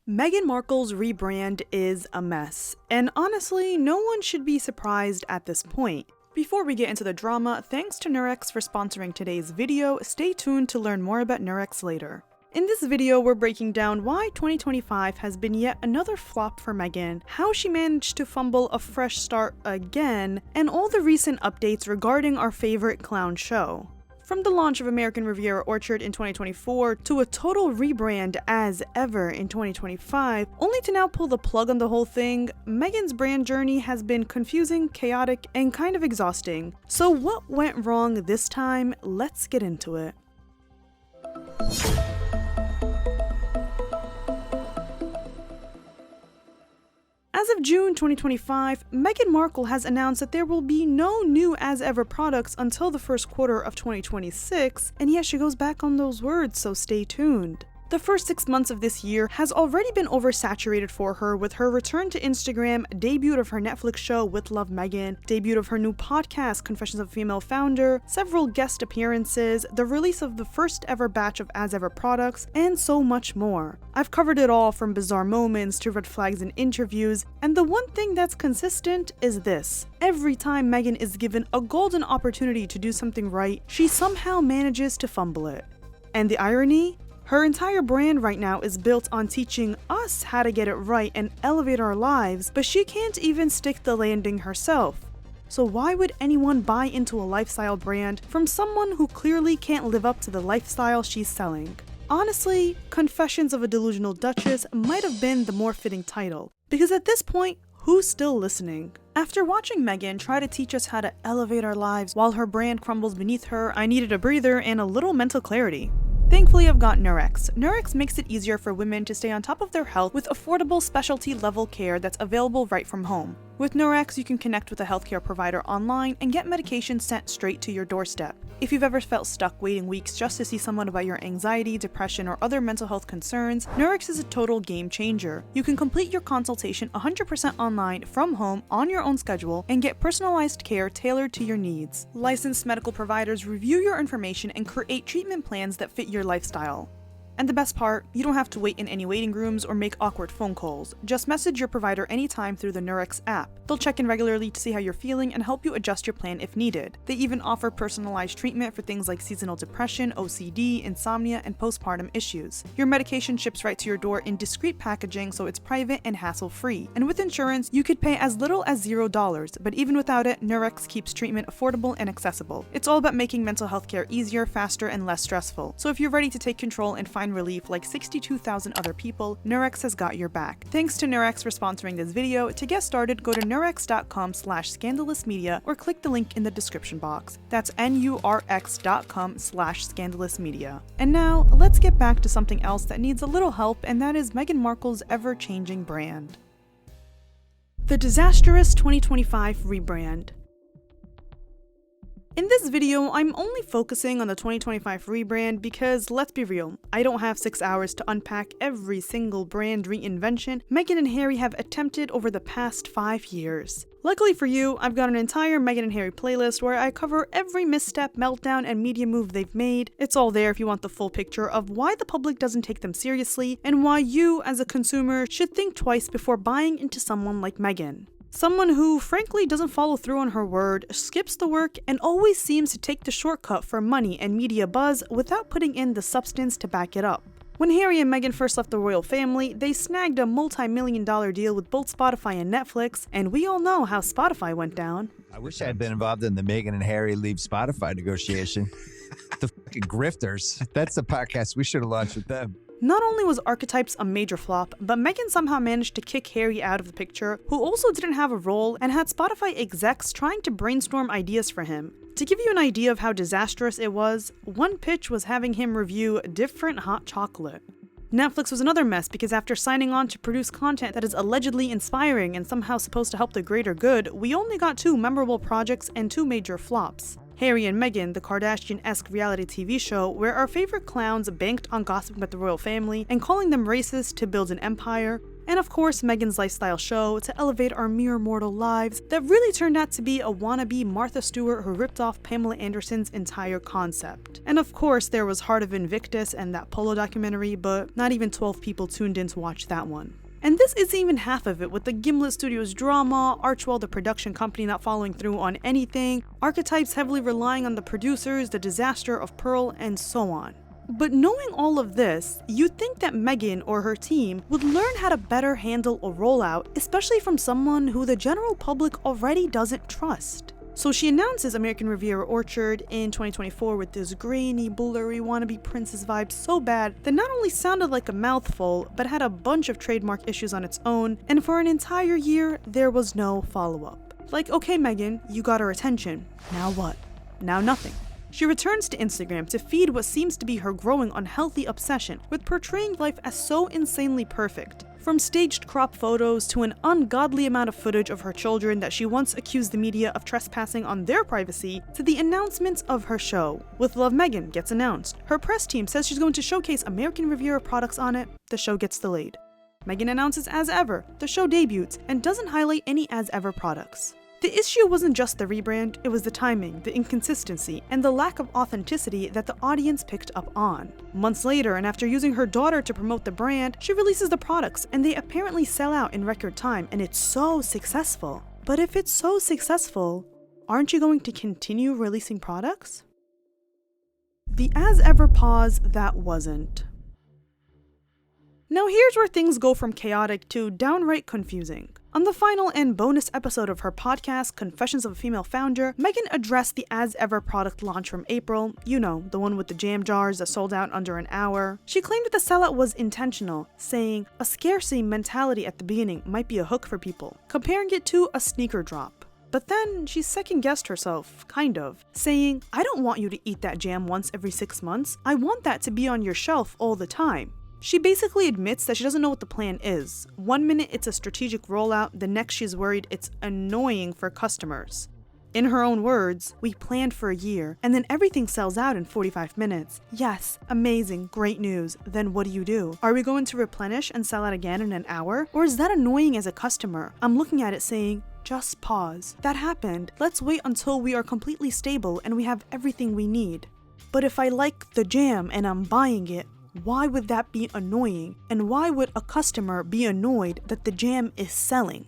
Meghan Markle's rebrand is a mess, and honestly, no one should be surprised at this point. Before we get into the drama, thanks to Nurex for sponsoring today's video. Stay tuned to learn more about Nurex later. In this video, we're breaking down why 2025 has been yet another flop for Meghan, how she managed to fumble a fresh start again, and all the recent updates regarding our favorite clown show. From the launch of American Riviera Orchard in 2024 to a total rebrand as ever in 2025, only to now pull the plug on the whole thing, Meghan's brand journey has been confusing, chaotic, and kind of exhausting. So what went wrong this time? Let's get into it. As of June 2025, Meghan Markle has announced that there will be no new as-ever products until the first quarter of 2026, and yes, she goes back on those words, so stay tuned. The first 6 months of this year has already been oversaturated for her with her return to Instagram, debut of her Netflix show With Love Meghan, debut of her new podcast Confessions of a Female Founder, several guest appearances, the release of the first ever batch of as-ever products, and so much more. I've covered it all from bizarre moments to red flags in interviews, and the one thing that's consistent is this. Every time Meghan is given a golden opportunity to do something right, she somehow manages to fumble it. And the irony? Her entire brand right now is built on teaching us how to get it right and elevate our lives, but she can't even stick the landing herself. So why would anyone buy into a lifestyle brand from someone who clearly can't live up to the lifestyle she's selling? Honestly, Confessions of a Delusional Duchess might have been the more fitting title, because at this point, who's still listening? After watching Meghan try to teach us how to elevate our lives while her brand crumbles beneath her, I needed a breather and a little mental clarity. Thankfully, I've got Nurex. Nurex makes it easier for women to stay on top of their health with affordable specialty level care that's available right from home. With Nurex, you can connect with a healthcare provider online and get medication sent straight to your doorstep. If you've ever felt stuck waiting weeks just to see someone about your anxiety, depression, or other mental health concerns, Nurex is a total game changer. You can complete your consultation 100% online from home on your own schedule and get personalized care tailored to your needs. Licensed medical providers review your information and create treatment plans that fit your lifestyle. And the best part, you don't have to wait in any waiting rooms or make awkward phone calls. Just message your provider anytime through the Nurex app. They'll check in regularly to see how you're feeling and help you adjust your plan if needed. They even offer personalized treatment for things like seasonal depression, OCD, insomnia, and postpartum issues. Your medication ships right to your door in discreet packaging, so it's private and hassle-free. And with insurance, you could pay as little as $0, but even without it, Nurex keeps treatment affordable and accessible. It's all about making mental health care easier, faster, and less stressful. So if you're ready to take control and find relief like 62,000 other people, Nurex has got your back. Thanks to Nurex for sponsoring this video. To get started, go to nurex.com/scandalousmedia or click the link in the description box. That's nurx.com/scandalousmedia. And now, let's get back to something else that needs a little help, and that is Meghan Markle's ever-changing brand. The Disastrous 2025 rebrand. In this video, I'm only focusing on the 2025 rebrand because, let's be real, I don't have 6 hours to unpack every single brand reinvention Meghan and Harry have attempted over the past 5 years. Luckily for you, I've got an entire Meghan and Harry playlist where I cover every misstep, meltdown, and media move they've made. It's all there if you want the full picture of why the public doesn't take them seriously and why you, as a consumer, should think twice before buying into someone like Meghan. Someone who, frankly, doesn't follow through on her word, skips the work, and always seems to take the shortcut for money and media buzz without putting in the substance to back it up. When Harry and Meghan first left the royal family, they snagged a multi-million-dollar deal with both Spotify and Netflix, and we all know how Spotify went down. I wish I had been involved in the Meghan and Harry leave Spotify negotiation. The fucking grifters. That's the podcast we should have launched with them. Not only was Archetypes a major flop, but Meghan somehow managed to kick Harry out of the picture, who also didn't have a role and had Spotify execs trying to brainstorm ideas for him. To give you an idea of how disastrous it was, one pitch was having him review different hot chocolate. Netflix was another mess because after signing on to produce content that is allegedly inspiring and somehow supposed to help the greater good, we only got 2 memorable projects and 2 major flops. Harry and Meghan, the Kardashian-esque reality TV show where our favorite clowns banked on gossiping about the royal family and calling them racist to build an empire, And of course, Meghan's lifestyle show to elevate our mere mortal lives that really turned out to be a wannabe Martha Stewart who ripped off Pamela Anderson's entire concept. And of course, there was Heart of Invictus and that Polo documentary, but not even 12 people tuned in to watch that one. And this isn't even half of it, with the Gimlet Studios drama, Archwell the production company not following through on anything, Archetypes heavily relying on the producers, the disaster of Pearl, and so on. But knowing all of this, you'd think that Meghan or her team would learn how to better handle a rollout, especially from someone who the general public already doesn't trust. So she announces American Riviera Orchard in 2024 with this grainy, blurry, wannabe princess vibe so bad that not only sounded like a mouthful, but had a bunch of trademark issues on its own, and for an entire year, there was no follow-up. Like, okay Meghan, you got our attention. Now what? Now nothing. She returns to Instagram to feed what seems to be her growing unhealthy obsession with portraying life as so insanely perfect. From staged crop photos to an ungodly amount of footage of her children that she once accused the media of trespassing on their privacy, to the announcements of her show. With Love Meghan gets announced. Her press team says she's going to showcase American Riviera products on it. The show gets delayed. Meghan announces As Ever. The show debuts and doesn't highlight any As Ever products. The issue wasn't just the rebrand, it was the timing, the inconsistency, and the lack of authenticity that the audience picked up on. Months later, and after using her daughter to promote the brand, she releases the products, and they apparently sell out in record time, and it's so successful. But if it's so successful, aren't you going to continue releasing products? The As Ever pause that wasn't. Now here's where things go from chaotic to downright confusing. On the final and bonus episode of her podcast, Confessions of a Female Founder, Meghan addressed the As Ever product launch from April, you know, the one with the jam jars that sold out under an hour. She claimed that the sellout was intentional, saying a scarcity mentality at the beginning might be a hook for people, comparing it to a sneaker drop. But then she second-guessed herself, kind of, saying, I don't want you to eat that jam once every 6 months, I want that to be on your shelf all the time. She basically admits that she doesn't know what the plan is. One minute it's a strategic rollout, the next she's worried it's annoying for customers. In her own words, we planned for a year, and then everything sells out in 45 minutes. Yes, amazing, great news. Then what do? Are we going to replenish and sell out again in an hour? Or is that annoying as a customer? I'm looking at it saying, just pause. That happened. Let's wait until we are completely stable and we have everything we need. But if I like the jam and I'm buying it, why would that be annoying? And why would a customer be annoyed that the jam is selling?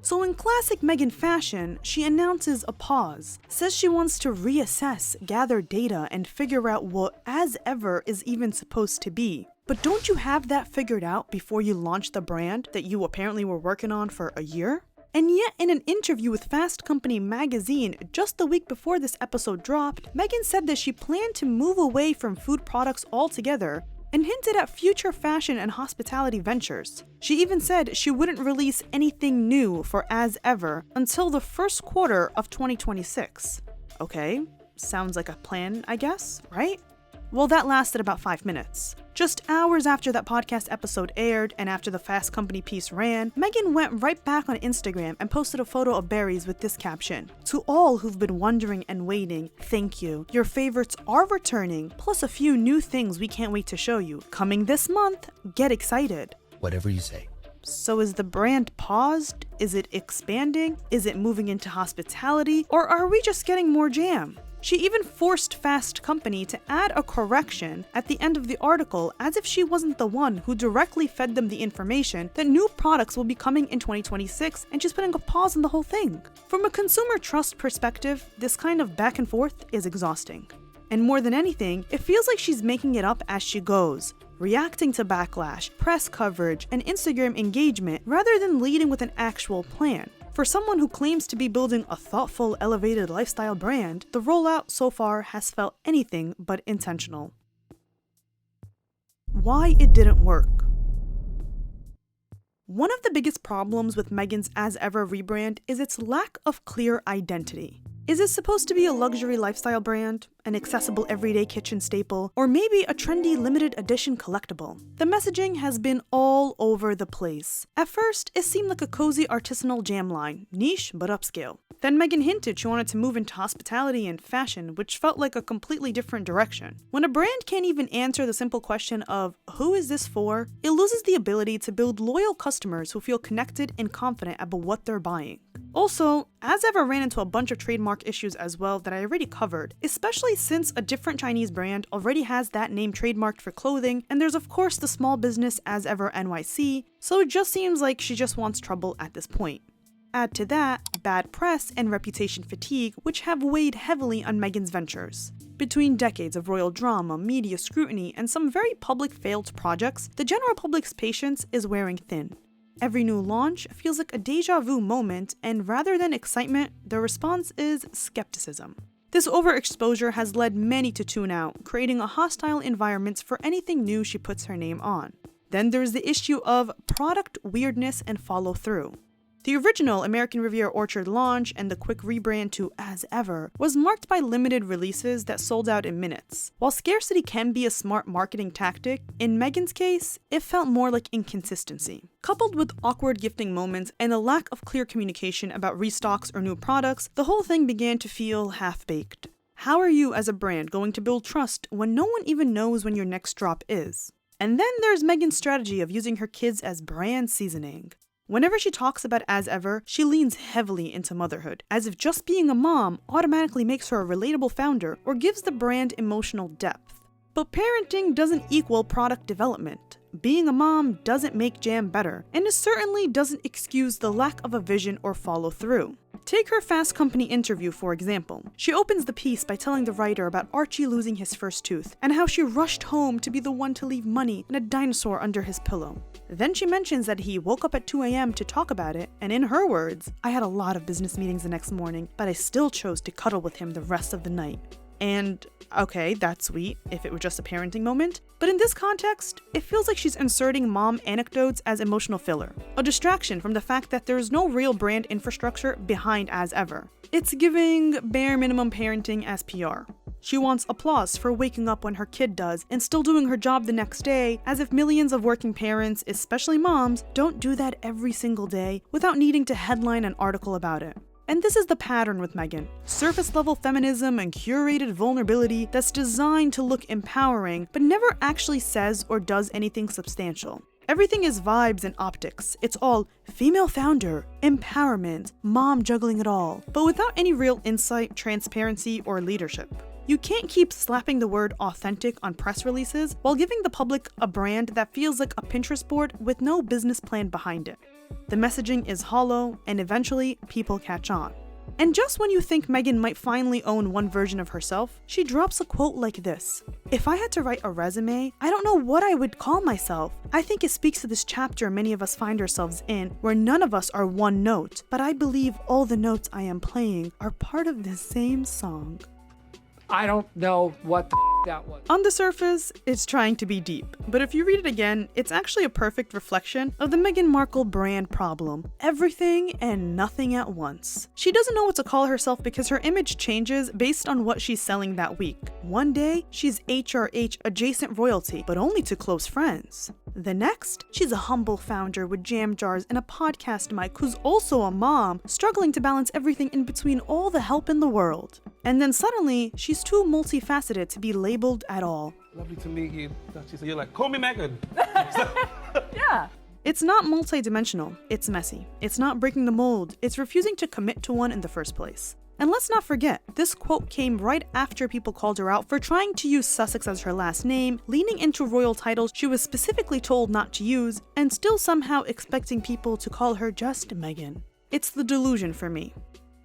So in classic Meghan fashion, she announces a pause, says she wants to reassess, gather data, and figure out what As Ever is even supposed to be. But don't you have that figured out before you launch the brand that you apparently were working on for a year? And yet, in an interview with Fast Company magazine just the week before this episode dropped, Meghan said that she planned to move away from food products altogether and hinted at future fashion and hospitality ventures. She even said she wouldn't release anything new for As Ever until the first quarter of 2026. Okay, sounds like a plan, I guess, right? Well, that lasted about 5 minutes. Just hours after that podcast episode aired and after the Fast Company piece ran, Meghan went right back on Instagram and posted a photo of berries with this caption: "To all who've been wondering and waiting, thank you. Your favorites are returning, plus a few new things we can't wait to show you. Coming this month, get excited." Whatever you say. So is the brand paused? Is it expanding? Is it moving into hospitality? Or are we just getting more jam? She even forced Fast Company to add a correction at the end of the article, as if she wasn't the one who directly fed them the information that new products will be coming in 2026, and she's putting a pause on the whole thing. From a consumer trust perspective, this kind of back and forth is exhausting. And more than anything, it feels like she's making it up as she goes, reacting to backlash, press coverage, and Instagram engagement rather than leading with an actual plan. For someone who claims to be building a thoughtful, elevated lifestyle brand, the rollout so far has felt anything but intentional. Why it didn't work. One of the biggest problems with Meghan's As Ever rebrand is its lack of clear identity. Is it supposed to be a luxury lifestyle brand, an accessible everyday kitchen staple, or maybe a trendy limited edition collectible? The messaging has been all over the place. At first, it seemed like a cozy artisanal jam line, niche but upscale. Then Meghan hinted she wanted to move into hospitality and fashion, which felt like a completely different direction. When a brand can't even answer the simple question of, who is this for? It loses the ability to build loyal customers who feel connected and confident about what they're buying. Also, As Ever ran into a bunch of trademark issues as well that I already covered, especially since a different Chinese brand already has that name trademarked for clothing, and there's of course the small business As Ever NYC, so it just seems like she just wants trouble at this point. Add to that, bad press and reputation fatigue, which have weighed heavily on Meghan's ventures. Between decades of royal drama, media scrutiny, and some very public failed projects, the general public's patience is wearing thin. Every new launch feels like a deja vu moment, and rather than excitement, the response is skepticism. This overexposure has led many to tune out, creating a hostile environment for anything new she puts her name on. Then there's the issue of product weirdness and follow-through. The original American Riviera Orchard launch and the quick rebrand to As Ever was marked by limited releases that sold out in minutes. While scarcity can be a smart marketing tactic, in Meghan's case, it felt more like inconsistency. Coupled with awkward gifting moments and a lack of clear communication about restocks or new products, the whole thing began to feel half-baked. How are you as a brand going to build trust when no one even knows when your next drop is? And then there's Meghan's strategy of using her kids as brand seasoning. Whenever she talks about As Ever, she leans heavily into motherhood, as if just being a mom automatically makes her a relatable founder or gives the brand emotional depth. But parenting doesn't equal product development. Being a mom doesn't make jam better, and it certainly doesn't excuse the lack of a vision or follow-through. Take her Fast Company interview, for example. She opens the piece by telling the writer about Archie losing his first tooth, and how she rushed home to be the one to leave money and a dinosaur under his pillow. Then she mentions that he woke up at 2 a.m. to talk about it, and in her words, I had a lot of business meetings the next morning, but I still chose to cuddle with him the rest of the night. And, okay, that's sweet, if it were just a parenting moment, but in this context, it feels like she's inserting mom anecdotes as emotional filler, a distraction from the fact that there's no real brand infrastructure behind As Ever. It's giving bare minimum parenting as PR. She wants applause for waking up when her kid does and still doing her job the next day, as if millions of working parents, especially moms, don't do that every single day without needing to headline an article about it. And this is the pattern with Meghan. Surface-level feminism and curated vulnerability that's designed to look empowering, but never actually says or does anything substantial. Everything is vibes and optics. It's all female founder, empowerment, mom juggling it all, but without any real insight, transparency, or leadership. You can't keep slapping the word authentic on press releases while giving the public a brand that feels like a Pinterest board with no business plan behind it. The messaging is hollow, and eventually, people catch on. And just when you think Meghan might finally own one version of herself, she drops a quote like this. If I had to write a resume, I don't know what I would call myself. I think it speaks to this chapter many of us find ourselves in, where none of us are one note, but I believe all the notes I am playing are part of the same song. I don't know what the that was. On the surface, it's trying to be deep, but if you read it again, it's actually a perfect reflection of the Meghan Markle brand problem. Everything and nothing at once. She doesn't know what to call herself because her image changes based on what she's selling that week. One day, she's HRH adjacent royalty, but only to close friends. The next, she's a humble founder with jam jars and a podcast mic who's also a mom, struggling to balance everything in between all the help in the world. And then suddenly, she's too multifaceted to be labeled at all. Lovely to meet you. She said, you're like, call me Meghan. Yeah. It's not multidimensional, it's messy. It's not breaking the mold, it's refusing to commit to one in the first place. And let's not forget, this quote came right after people called her out for trying to use Sussex as her last name, leaning into royal titles she was specifically told not to use, and still somehow expecting people to call her just Meghan. It's the delusion for me.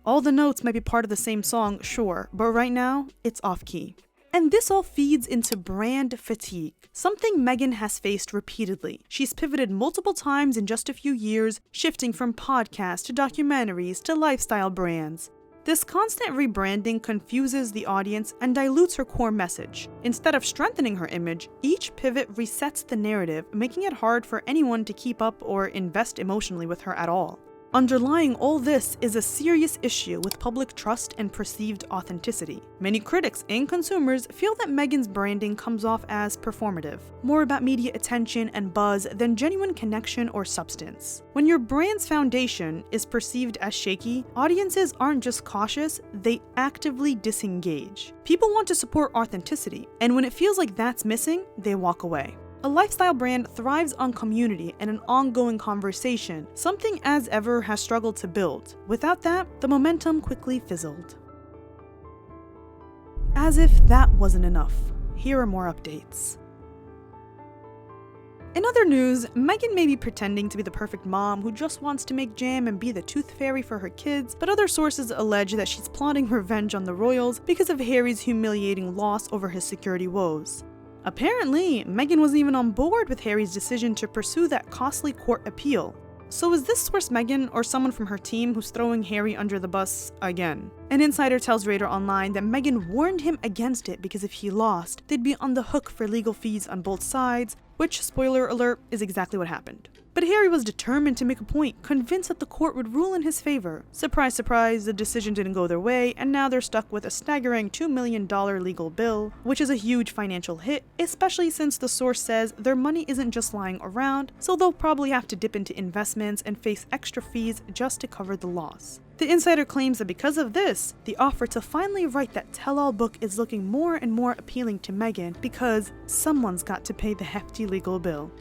All the notes might be part of the same song, sure, but right now, it's off-key. And this all feeds into brand fatigue, something Meghan has faced repeatedly. She's pivoted multiple times in just a few years, shifting from podcasts to documentaries to lifestyle brands. This constant rebranding confuses the audience and dilutes her core message. Instead of strengthening her image, each pivot resets the narrative, making it hard for anyone to keep up or invest emotionally with her at all. Underlying all this is a serious issue with public trust and perceived authenticity. Many critics and consumers feel that Meghan's branding comes off as performative, more about media attention and buzz than genuine connection or substance. When your brand's foundation is perceived as shaky, audiences aren't just cautious, they actively disengage. People want to support authenticity, and when it feels like that's missing, they walk away. A lifestyle brand thrives on community and an ongoing conversation, something As Ever has struggled to build. Without that, the momentum quickly fizzled. As if that wasn't enough, here are more updates. In other news, Meghan may be pretending to be the perfect mom who just wants to make jam and be the tooth fairy for her kids, but other sources allege that she's plotting revenge on the royals because of Harry's humiliating loss over his security woes. Apparently, Meghan wasn't even on board with Harry's decision to pursue that costly court appeal. So is this source Meghan or someone from her team who's throwing Harry under the bus again? An insider tells Radar Online that Meghan warned him against it because if he lost, they'd be on the hook for legal fees on both sides, which, spoiler alert, is exactly what happened. But Harry was determined to make a point, convinced that the court would rule in his favor. Surprise, surprise, the decision didn't go their way, and now they're stuck with a staggering $2 million legal bill, which is a huge financial hit, especially since the source says their money isn't just lying around, so they'll probably have to dip into investments and face extra fees just to cover the loss. The insider claims that because of this, the offer to finally write that tell-all book is looking more and more appealing to Meghan because someone's got to pay the hefty legal bill.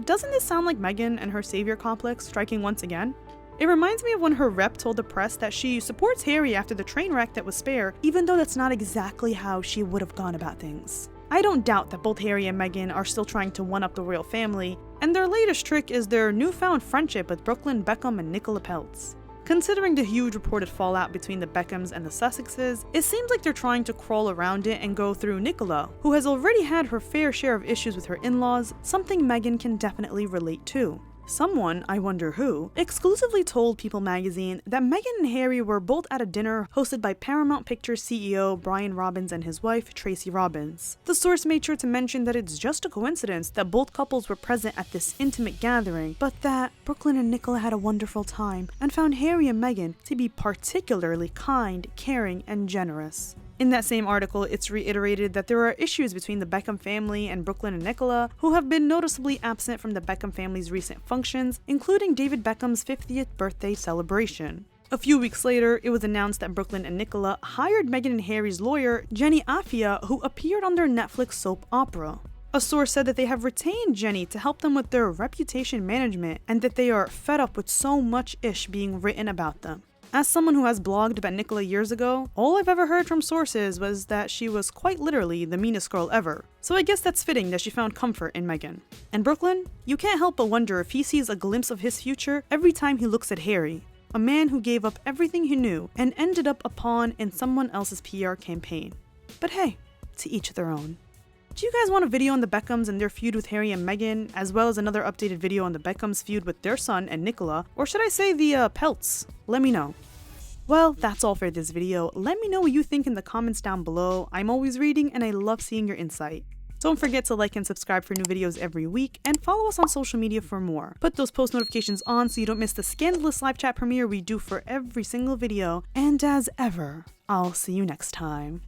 Doesn't this sound like Meghan and her savior complex striking once again? It reminds me of when her rep told the press that she supports Harry after the train wreck that was Spare, even though that's not exactly how she would have gone about things. I don't doubt that both Harry and Meghan are still trying to one-up the royal family, and their latest trick is their newfound friendship with Brooklyn, Beckham, and Nicola Peltz. Considering the huge reported fallout between the Beckhams and the Sussexes, it seems like they're trying to crawl around it and go through Nicola, who has already had her fair share of issues with her in-laws, something Meghan can definitely relate to. Someone, I wonder who, exclusively told People magazine that Meghan and Harry were both at a dinner hosted by Paramount Pictures CEO Brian Robbins and his wife, Tracy Robbins. The source made sure to mention that it's just a coincidence that both couples were present at this intimate gathering, but that Brooklyn and Nicola had a wonderful time and found Harry and Meghan to be particularly kind, caring, and generous. In that same article, it's reiterated that there are issues between the Beckham family and Brooklyn and Nicola, who have been noticeably absent from the Beckham family's recent functions, including David Beckham's 50th birthday celebration. A few weeks later, it was announced that Brooklyn and Nicola hired Meghan and Harry's lawyer, Jenny Afia, who appeared on their Netflix soap opera. A source said that they have retained Jenny to help them with their reputation management and that they are fed up with so much ish being written about them. As someone who has blogged about Nicola years ago, all I've ever heard from sources was that she was quite literally the meanest girl ever. So I guess that's fitting that she found comfort in Meghan. And Brooklyn? You can't help but wonder if he sees a glimpse of his future every time he looks at Harry, a man who gave up everything he knew and ended up a pawn in someone else's PR campaign. But hey, to each their own. Do you guys want a video on the Beckhams and their feud with Harry and Meghan, as well as another updated video on the Beckhams' feud with their son and Nicola, or should I say the Peltz? Let me know. Well, that's all for this video. Let me know what you think in the comments down below. I'm always reading and I love seeing your insight. Don't forget to like and subscribe for new videos every week, and follow us on social media for more. Put those post notifications on so you don't miss the scandalous live chat premiere we do for every single video. And as ever, I'll see you next time.